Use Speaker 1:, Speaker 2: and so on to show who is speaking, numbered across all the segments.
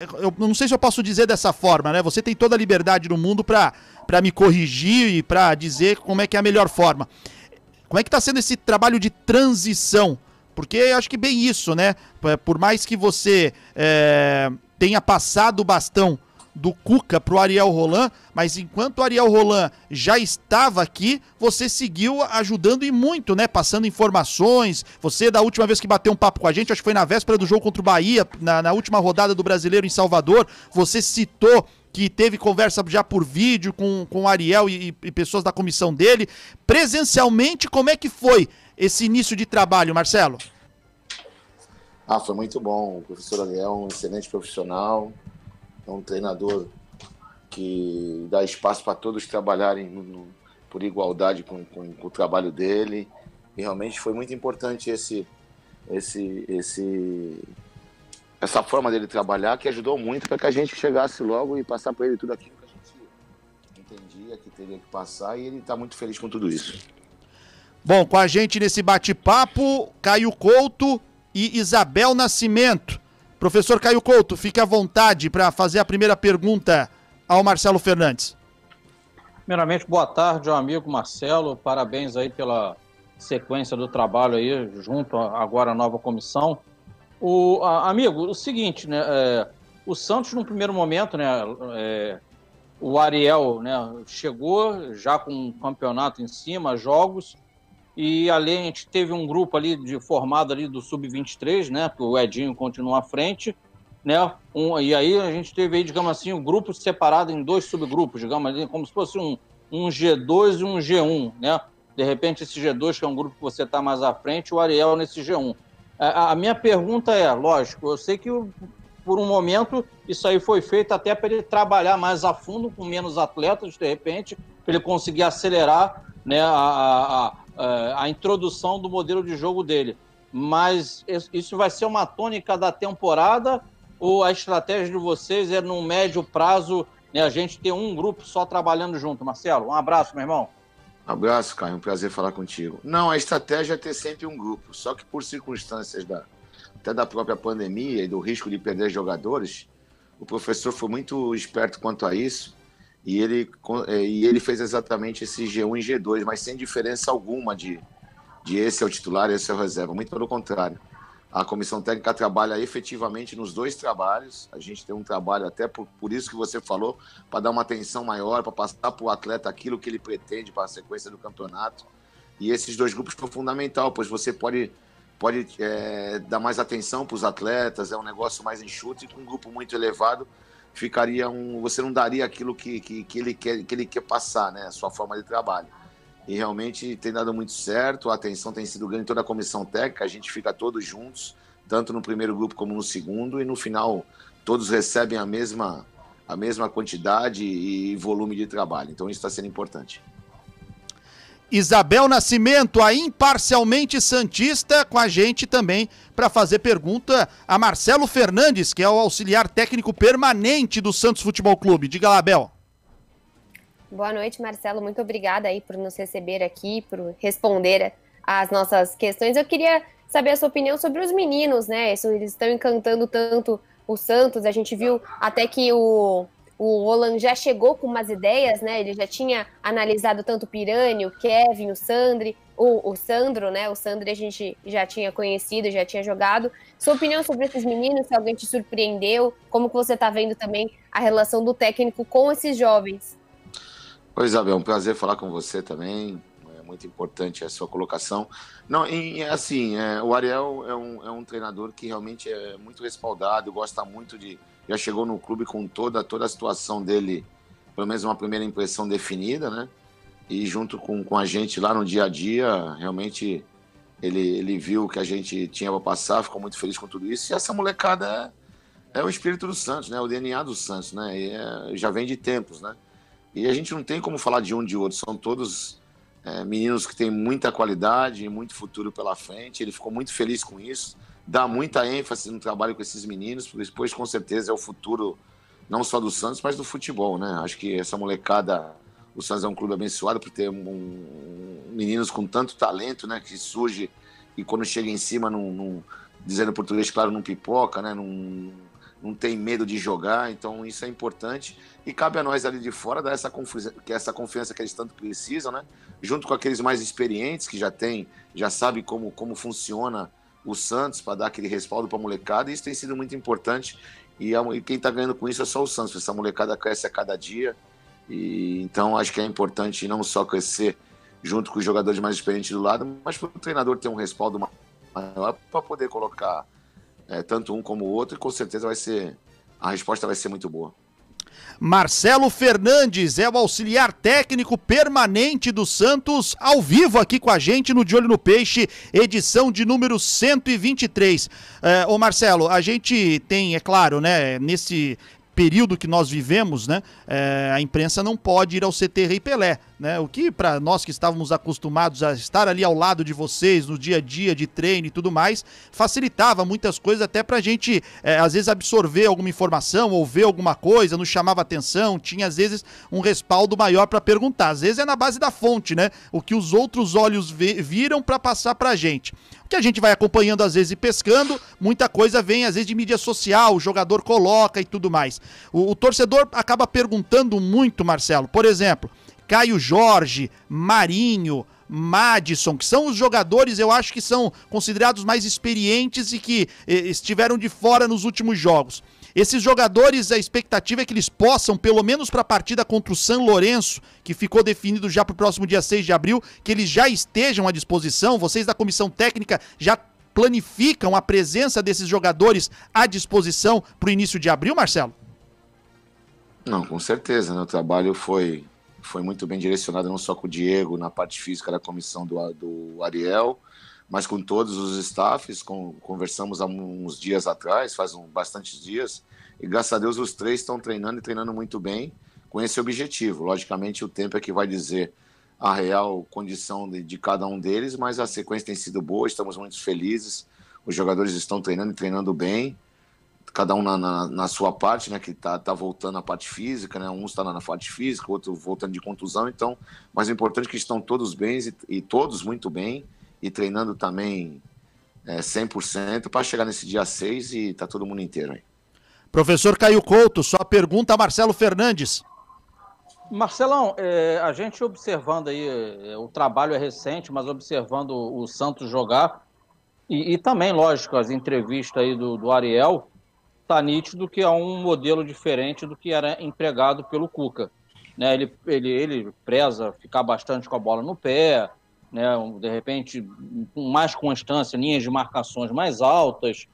Speaker 1: eu não sei se eu posso dizer dessa forma, né? Você tem toda a liberdade do mundo para me corrigir e para dizer como é que é a melhor forma. Como é que está sendo esse trabalho de transição? Porque eu acho que bem isso, né? Por mais que você tenha passado o bastão do Cuca pro Ariel Roland, mas enquanto o Ariel Roland já estava aqui, você seguiu ajudando e muito, né? Passando informações. Você, da última vez que bateu um papo com a gente, acho que foi na véspera do jogo contra o Bahia, na última rodada do Brasileiro em Salvador, você citou que teve conversa já por vídeo com o Ariel e pessoas da comissão dele. Presencialmente, como é que foi esse início de trabalho, Marcelo?
Speaker 2: Foi muito bom. O professor Ariel é um excelente profissional, é um treinador que dá espaço para todos trabalharem por igualdade com o trabalho dele. E realmente foi muito importante essa forma dele trabalhar, que ajudou muito para que a gente chegasse logo e passar para ele tudo aquilo que a gente entendia que teria que passar, e ele está muito feliz com tudo isso.
Speaker 1: Bom, com a gente nesse bate-papo, Caio Couto e Isabel Nascimento. Professor Caio Couto, fique à vontade para fazer a primeira pergunta ao Marcelo Fernandes.
Speaker 3: Primeiramente, boa tarde, meu amigo Marcelo. Parabéns aí pela sequência do trabalho aí, junto agora à nova comissão. Amigo, o seguinte, né? O Santos, no primeiro momento, né? O Ariel, né, chegou já com um campeonato em cima, jogos. E ali a gente teve um grupo ali formado ali do Sub-23, né? Que o Edinho continua à frente, né? E aí a gente teve aí, digamos assim, um grupo separado em dois subgrupos, digamos ali, como se fosse um G2 e um G1, né? De repente esse G2, que é um grupo que você está mais à frente, o Ariel nesse G1. A minha pergunta é, lógico, eu sei que por um momento isso aí foi feito até para ele trabalhar mais a fundo, com menos atletas, de repente, para ele conseguir acelerar, né, a introdução do modelo de jogo dele. Mas isso vai ser uma tônica da temporada, ou a estratégia de vocês é no médio prazo, né, a gente ter um grupo só trabalhando junto? Marcelo, um abraço, meu irmão.
Speaker 2: Um abraço, Caio, um prazer falar contigo. Não, a estratégia é ter sempre um grupo, só que por circunstâncias até da própria pandemia e do risco de perder jogadores, o professor foi muito esperto quanto a isso, e ele fez exatamente esse G1 e G2, mas sem diferença alguma de esse é o titular, esse é o reserva. Muito pelo contrário. A comissão técnica trabalha efetivamente nos dois trabalhos. A gente tem um trabalho até por isso que você falou, para dar uma atenção maior, para passar para o atleta aquilo que ele pretende para a sequência do campeonato. E esses dois grupos são fundamental, pois você pode dar mais atenção para os atletas, é um negócio mais enxuto, e com um grupo muito elevado você não daria aquilo que ele quer passar, né? A sua forma de trabalho. E realmente tem dado muito certo, a atenção tem sido grande, toda a comissão técnica, a gente fica todos juntos, tanto no primeiro grupo como no segundo, e no final todos recebem a mesma quantidade e volume de trabalho. Então isso está sendo importante.
Speaker 1: Isabel Nascimento, a imparcialmente santista, com a gente também para fazer pergunta a Marcelo Fernandes, que é o auxiliar técnico permanente do Santos Futebol Clube. Diga lá, Bel.
Speaker 4: Boa noite, Marcelo. Muito obrigada aí por nos receber aqui, por responder às nossas questões. Eu queria saber a sua opinião sobre os meninos, né? Eles estão encantando tanto o Santos. A gente viu até que o Roland já chegou com umas ideias, né? Ele já tinha analisado tanto o Pirani, o Kevin, o Sandri, o Sandro, né? O Sandri a gente já tinha conhecido, já tinha jogado. Sua opinião sobre esses meninos, se alguém te surpreendeu, como que você está vendo também a relação do técnico com esses jovens?
Speaker 2: Oi, Isabel, um prazer falar com você também. É muito importante a sua colocação. Não, o Ariel é um treinador que realmente é muito respaldado, gosta muito já chegou no clube com toda a situação dele, pelo menos uma primeira impressão definida, né? E junto com a gente lá no dia a dia, realmente ele viu o que a gente tinha para passar, ficou muito feliz com tudo isso. E essa molecada é o espírito do Santos, né? O DNA do Santos, né? Já vem de tempos, né? E a gente não tem como falar de um de outro, são todos meninos que têm muita qualidade e muito futuro pela frente. Ele ficou muito feliz com isso, dá muita ênfase no trabalho com esses meninos, porque depois com certeza é o futuro não só do Santos, mas do futebol, né? Acho que essa molecada, o Santos é um clube abençoado por ter meninos com tanto talento, né? Que surge e quando chega em cima, dizendo em português claro, não pipoca, né? não tem medo de jogar, então isso é importante. E cabe a nós ali de fora dar essa confiança que eles tanto precisam, né? Junto com aqueles mais experientes que já sabem como funciona o Santos, para dar aquele respaldo para a molecada, e isso tem sido muito importante. E quem está ganhando com isso é só o Santos. Essa molecada cresce a cada dia. E então acho que é importante não só crescer junto com os jogadores mais experientes do lado, mas para o treinador ter um respaldo maior para poder colocar tanto um como o outro, e com certeza a resposta vai ser muito boa.
Speaker 1: Marcelo Fernandes é o auxiliar técnico permanente do Santos, ao vivo aqui com a gente no De Olho no Peixe, edição de número 123. Ô Marcelo, a gente tem, é claro, né, nesse período que nós vivemos, né, a imprensa não pode ir ao CT Rei Pelé, né, o que para nós que estávamos acostumados a estar ali ao lado de vocês no dia a dia de treino e tudo mais, facilitava muitas coisas até pra gente, às vezes, absorver alguma informação ou ver alguma coisa, nos chamava atenção, tinha às vezes um respaldo maior para perguntar, às vezes é na base da fonte, né, o que os outros olhos viram para passar pra gente. Que a gente vai acompanhando às vezes e pescando, muita coisa vem às vezes de mídia social, o jogador coloca e tudo mais. O torcedor acaba perguntando muito, Marcelo, por exemplo, Caio Jorge, Marinho, Madison, que são os jogadores, eu acho que são considerados mais experientes e que estiveram de fora nos últimos jogos. Esses jogadores, a expectativa é que eles possam, pelo menos para a partida contra o São Lourenço, que ficou definido já para o próximo dia 6 de abril, que eles já estejam à disposição. Vocês da comissão técnica já planificam a presença desses jogadores à disposição para o início de abril, Marcelo?
Speaker 2: Não, com certeza, né? O trabalho foi muito bem direcionado, não só com o Diego na parte física da comissão do Ariel, mas com todos os staffs. Conversamos há uns dias atrás, bastantes dias, e graças a Deus os três estão treinando e treinando muito bem com esse objetivo. Logicamente o tempo é que vai dizer a real condição de cada um deles, mas a sequência tem sido boa, estamos muito felizes, os jogadores estão treinando e treinando bem, cada um na sua parte, né, que tá voltando à parte física, né, um está na parte física, o outro voltando de contusão, então, mas o importante é que estão todos bem e todos muito bem, e treinando também 100% para chegar nesse dia 6 e tá todo mundo inteiro aí.
Speaker 1: Professor Caio Couto, só pergunta a Marcelo Fernandes.
Speaker 3: Marcelão, a gente observando aí, o trabalho é recente, mas observando o Santos jogar, e também, lógico, as entrevistas aí do Ariel, tá nítido que é um modelo diferente do que era empregado pelo Cuca, né? Ele preza ficar bastante com a bola no pé, né? De repente, com mais constância, linhas de marcações mais altas,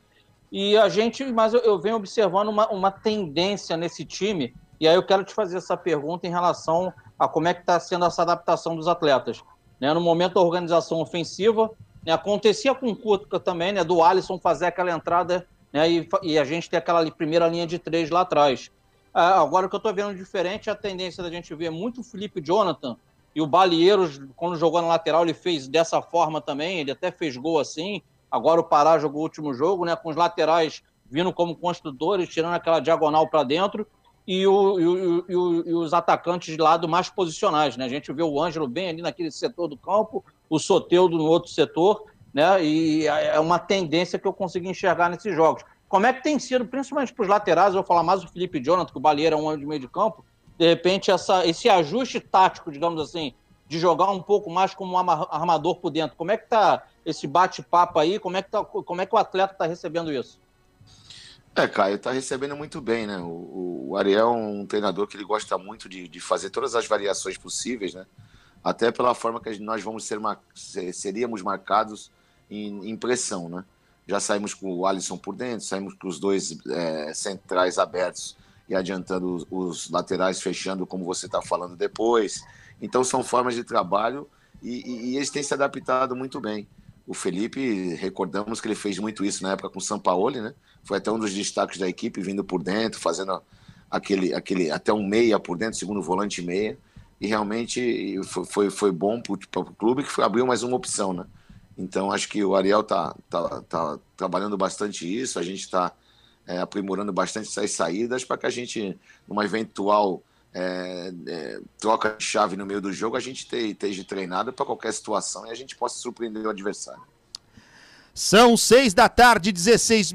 Speaker 3: mas eu venho observando uma tendência nesse time, e aí eu quero te fazer essa pergunta em relação a como é que está sendo essa adaptação dos atletas, né? No momento da organização ofensiva, né, acontecia com o Cuca também, né, do Alisson fazer aquela entrada, né, e a gente ter aquela primeira linha de 3 lá atrás. Agora o que eu estou vendo diferente é a tendência da gente ver muito o Felipe Jonathan, e o Balheiros, quando jogou na lateral, ele fez dessa forma também, ele até fez gol assim. Agora o Pará jogou o último jogo, né, com os laterais vindo como construtores, tirando aquela diagonal para dentro, e os atacantes de lado mais posicionais, né? A gente vê o Ângelo bem ali naquele setor do campo, o Soteldo no outro setor, né? E é uma tendência que eu consegui enxergar nesses jogos. Como é que tem sido, principalmente para os laterais, eu vou falar mais o Felipe Jonathan, que o Balheiro é um homem de meio de campo, de repente esse ajuste tático, digamos assim, de jogar um pouco mais como um armador por dentro. Como é que tá esse bate-papo aí? Como é que o atleta está recebendo isso?
Speaker 2: Caio, tá recebendo muito bem, né? O Ariel é um treinador que ele gosta muito de fazer todas as variações possíveis, né? Até pela forma que nós seríamos marcados em pressão, né? Já saímos com o Alisson por dentro, saímos com os dois centrais abertos e adiantando os laterais, fechando, como você está falando depois. Então são formas de trabalho e eles têm se adaptado muito bem. O Felipe, recordamos que ele fez muito isso na época com o Sampaoli, né? Foi até um dos destaques da equipe, vindo por dentro, fazendo aquele até um meia por dentro, segundo volante meia, e realmente foi bom para o clube, que abriu mais uma opção, né? Então acho que o Ariel tá trabalhando bastante isso, a gente está aprimorando bastante essas saídas para que a gente, numa eventual troca de chave no meio do jogo, a gente esteja treinado para qualquer situação e a gente possa surpreender o adversário.
Speaker 1: São 6h16.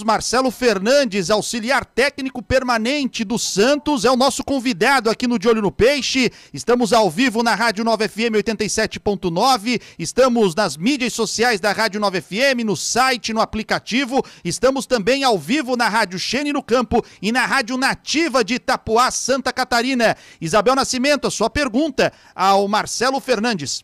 Speaker 1: Marcelo Fernandes, auxiliar técnico permanente do Santos, é o nosso convidado aqui no De Olho no Peixe. Estamos ao vivo na Rádio Nova FM 87.9, estamos nas mídias sociais da Rádio Nova FM, no site, no aplicativo. Estamos também ao vivo na Rádio Xene no Campo e na Rádio Nativa de Itapuá, Santa Catarina. Isabel Nascimento, a sua pergunta ao Marcelo Fernandes.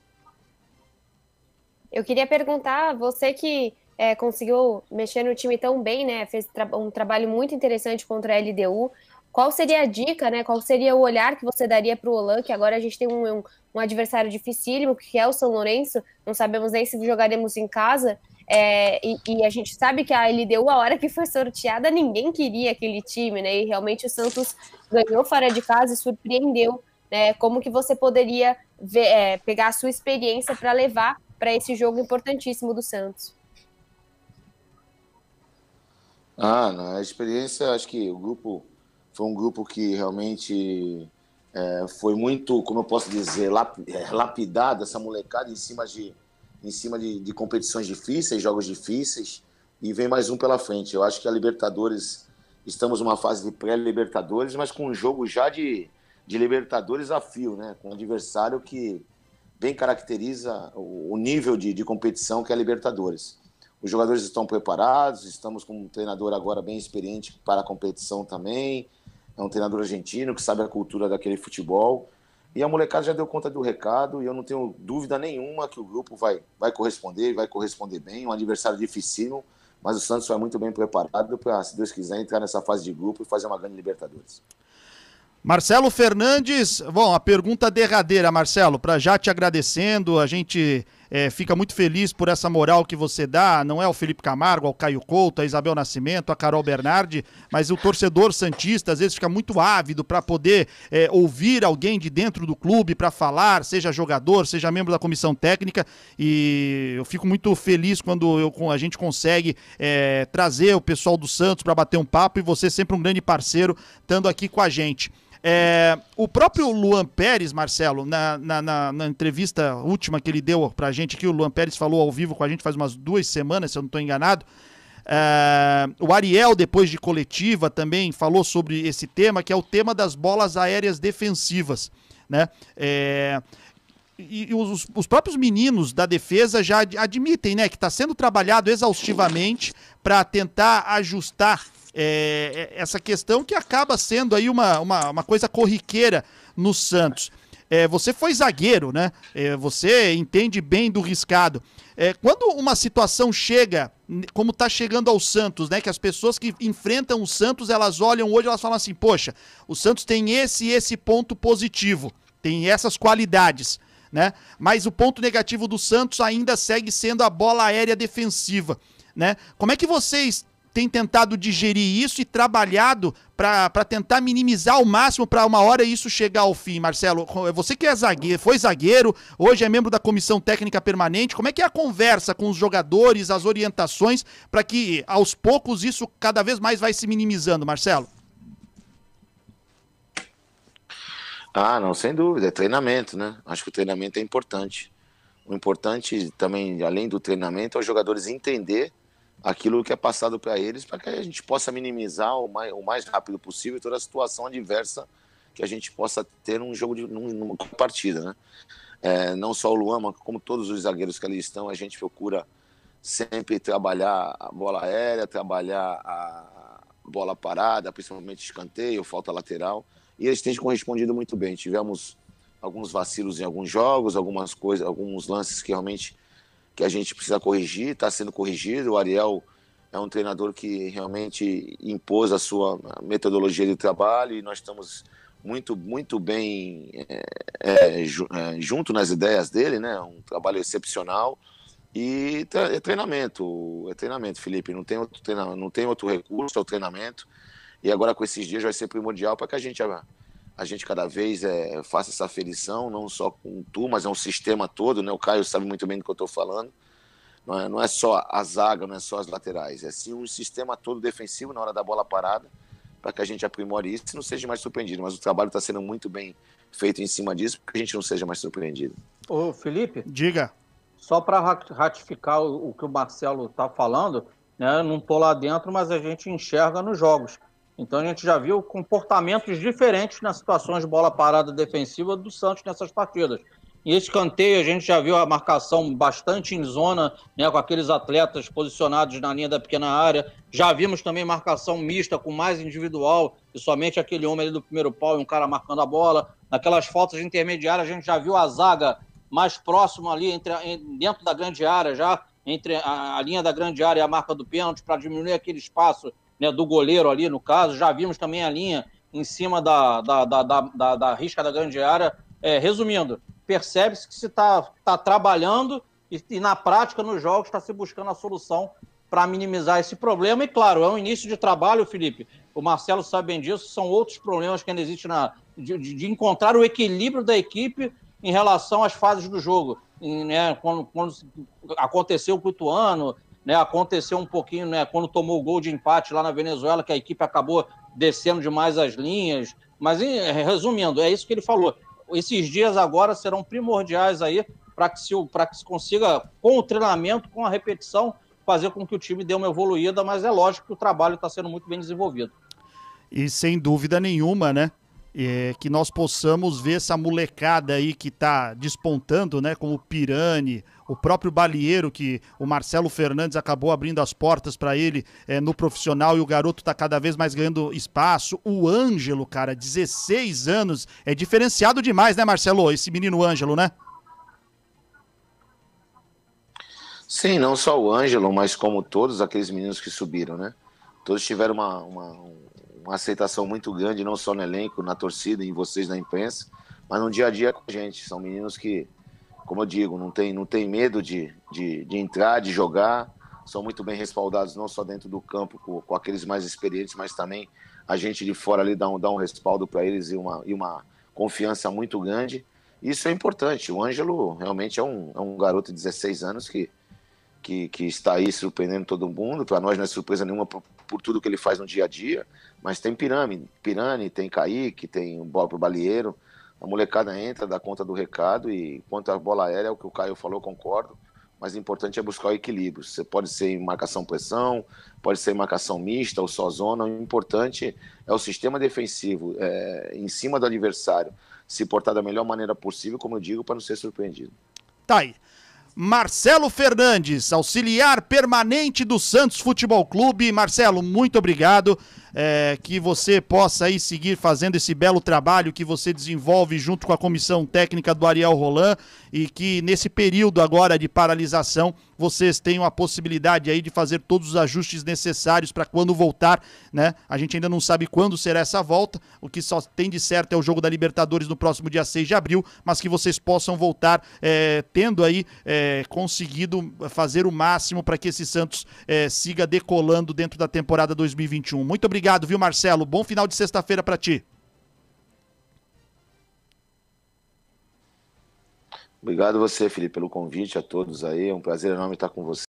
Speaker 4: Eu queria perguntar, você que conseguiu mexer no time tão bem, né? Fez um trabalho muito interessante contra a LDU. Qual seria a dica, né? Qual seria o olhar que você daria para o Olan, que agora a gente tem um adversário dificílimo, que é o São Lourenço, não sabemos nem se jogaremos em casa, e a gente sabe que a LDU, a hora que foi sorteada, ninguém queria aquele time, né? E realmente o Santos ganhou fora de casa e surpreendeu, né? Como que você poderia pegar a sua experiência para levar para esse jogo importantíssimo do Santos?
Speaker 2: Na experiência, acho que o grupo foi um grupo que realmente foi muito, como eu posso dizer, lapidado, essa molecada em cima de competições difíceis, jogos difíceis, e vem mais um pela frente. Eu acho que a Libertadores, estamos numa fase de pré-Libertadores, mas com um jogo já de Libertadores a fio, né? Com um adversário que bem caracteriza o nível de competição que é a Libertadores. Os jogadores estão preparados, estamos com um treinador agora bem experiente para a competição também, é um treinador argentino que sabe a cultura daquele futebol, e a molecada já deu conta do recado, e eu não tenho dúvida nenhuma que o grupo vai corresponder bem, um adversário dificílimo, mas o Santos vai muito bem preparado para, se Deus quiser, entrar nessa fase de grupo e fazer uma grande Libertadores.
Speaker 1: Marcelo Fernandes, bom, a pergunta derradeira, Marcelo, para já te agradecendo, a gente fica muito feliz por essa moral que você dá, não é o Felipe Camargo, ao Caio Couto, a Isabel Nascimento, a Carol Bernardi, mas o torcedor santista às vezes fica muito ávido para poder ouvir alguém de dentro do clube para falar, seja jogador, seja membro da comissão técnica, e eu fico muito feliz quando a gente consegue trazer o pessoal do Santos para bater um papo, e você sempre um grande parceiro, estando aqui com a gente. O próprio Luan Pérez, Marcelo, na entrevista última que ele deu pra gente aqui, o Luan Pérez falou ao vivo com a gente faz umas 2 semanas, se eu não estou enganado. O Ariel, depois de coletiva, também falou sobre esse tema, que é o tema das bolas aéreas defensivas, né? E os próprios meninos da defesa já admitem, né, que está sendo trabalhado exaustivamente para tentar ajustar essa questão que acaba sendo aí uma coisa corriqueira no Santos. Você foi zagueiro, né? Você entende bem do riscado. Quando uma situação chega, como está chegando ao Santos, né? Que as pessoas que enfrentam o Santos, elas olham hoje, elas falam assim, poxa, o Santos tem esse e esse ponto positivo, tem essas qualidades, né? Mas o ponto negativo do Santos ainda segue sendo a bola aérea defensiva, né? Como é que vocês tem tentado digerir isso e trabalhado para tentar minimizar ao máximo para uma hora isso chegar ao fim, Marcelo? Você que foi zagueiro, hoje é membro da comissão técnica permanente, como é que é a conversa com os jogadores, as orientações, para que aos poucos isso cada vez mais vai se minimizando, Marcelo?
Speaker 2: Não, sem dúvida, é treinamento, né? Acho que o treinamento é importante. O importante também, além do treinamento, é os jogadores entender aquilo que é passado para eles, para que a gente possa minimizar o mais rápido possível toda a situação adversa que a gente possa ter num jogo, numa partida, né? Não só o Luan, mas como todos os zagueiros que ali estão, a gente procura sempre trabalhar a bola aérea, trabalhar a bola parada, principalmente escanteio, falta lateral, e eles têm correspondido muito bem. Tivemos alguns vacilos em alguns jogos, algumas coisas, alguns lances que realmente que a gente precisa corrigir, está sendo corrigido. O Ariel é um treinador que realmente impôs a sua metodologia de trabalho e nós estamos muito bem junto nas ideias dele, né? Um trabalho excepcional e é treinamento, Felipe, não tem outro recurso, é o treinamento, e agora com esses dias vai ser primordial para que a gente cada vez faça essa aferição, não só com tu, mas é um sistema todo, né? O Caio sabe muito bem do que eu estou falando. Não é só a zaga, não é só as laterais, é sim um sistema todo defensivo na hora da bola parada, para que a gente aprimore isso e não seja mais surpreendido. Mas o trabalho está sendo muito bem feito em cima disso, para que a gente não seja mais surpreendido.
Speaker 3: Ô, Felipe?
Speaker 1: Diga.
Speaker 3: só para ratificar o que o Marcelo está falando, né? Não estou lá dentro, mas a gente enxerga nos jogos. Então a gente já viu comportamentos diferentes nas situações de bola parada defensiva do Santos nessas partidas. Em escanteio, a gente já viu a marcação bastante em zona, né, com aqueles atletas posicionados na linha da pequena área. Já vimos também marcação mista com mais individual, e somente aquele homem ali do primeiro pau e um cara marcando a bola. Naquelas faltas intermediárias, a gente já viu a zaga mais próximo ali, dentro da grande área, já entre a linha da grande área e a marca do pênalti, para diminuir aquele espaço, né, do goleiro ali, no caso. Já vimos também a linha em cima da risca da grande área. Resumindo, percebe-se que se está trabalhando e na prática, nos jogos, está se buscando a solução para minimizar esse problema. E, claro, é um início de trabalho, Felipe. O Marcelo sabe bem disso, são outros problemas que ainda existem de encontrar o equilíbrio da equipe em relação às fases do jogo. Né, quando aconteceu com o Ituano, né, aconteceu um pouquinho, né, quando tomou o gol de empate lá na Venezuela, que a equipe acabou descendo demais as linhas. Mas, resumindo, é isso que ele falou. Esses dias agora serão primordiais aí para que se consiga, com o treinamento, com a repetição, fazer com que o time dê uma evoluída, mas é lógico que o trabalho está sendo muito bem desenvolvido.
Speaker 1: E sem dúvida nenhuma, né? Que nós possamos ver essa molecada aí que está despontando, né? Como o Pirani, o próprio Balieiro, que o Marcelo Fernandes acabou abrindo as portas para ele no profissional, e o garoto está cada vez mais ganhando espaço. O Ângelo, cara, 16 anos, é diferenciado demais, né, Marcelo? Esse menino Ângelo, né?
Speaker 2: Sim, não só o Ângelo, mas como todos aqueles meninos que subiram, né? Todos tiveram uma aceitação muito grande, não só no elenco, na torcida, em vocês na imprensa, mas no dia a dia com a gente. São meninos que, como eu digo, não tem medo de entrar, de jogar, são muito bem respaldados, não só dentro do campo com aqueles mais experientes, mas também a gente de fora ali dá um respaldo para eles e uma confiança muito grande. Isso é importante. O Ângelo realmente é um garoto de 16 anos que está aí surpreendendo todo mundo. Para nós não é surpresa nenhuma por tudo que ele faz no dia a dia, mas tem Pirani, tem Kaique, tem o próprio Balieiro. A molecada entra, dá conta do recado, e quanto à bola aérea, é o que o Caio falou, concordo, mas o importante é buscar o equilíbrio. Você pode ser em marcação-pressão, pode ser em marcação mista ou só zona. O importante é o sistema defensivo, em cima do adversário, se portar da melhor maneira possível, como eu digo, para não ser surpreendido.
Speaker 1: Tá aí. Marcelo Fernandes, auxiliar permanente do Santos Futebol Clube. Marcelo, muito obrigado. Que você possa aí seguir fazendo esse belo trabalho que você desenvolve junto com a comissão técnica do Ariel Roland, e que nesse período agora de paralisação vocês tenham a possibilidade aí de fazer todos os ajustes necessários para quando voltar, né? A gente ainda não sabe quando será essa volta, o que só tem de certo é o jogo da Libertadores no próximo dia 6 de abril, mas que vocês possam voltar tendo aí conseguido fazer o máximo para que esse Santos siga decolando dentro da temporada 2021. Muito obrigado, viu, Marcelo? Bom final de sexta-feira para ti.
Speaker 2: Obrigado você, Felipe, pelo convite, a todos aí. É um prazer enorme estar com você.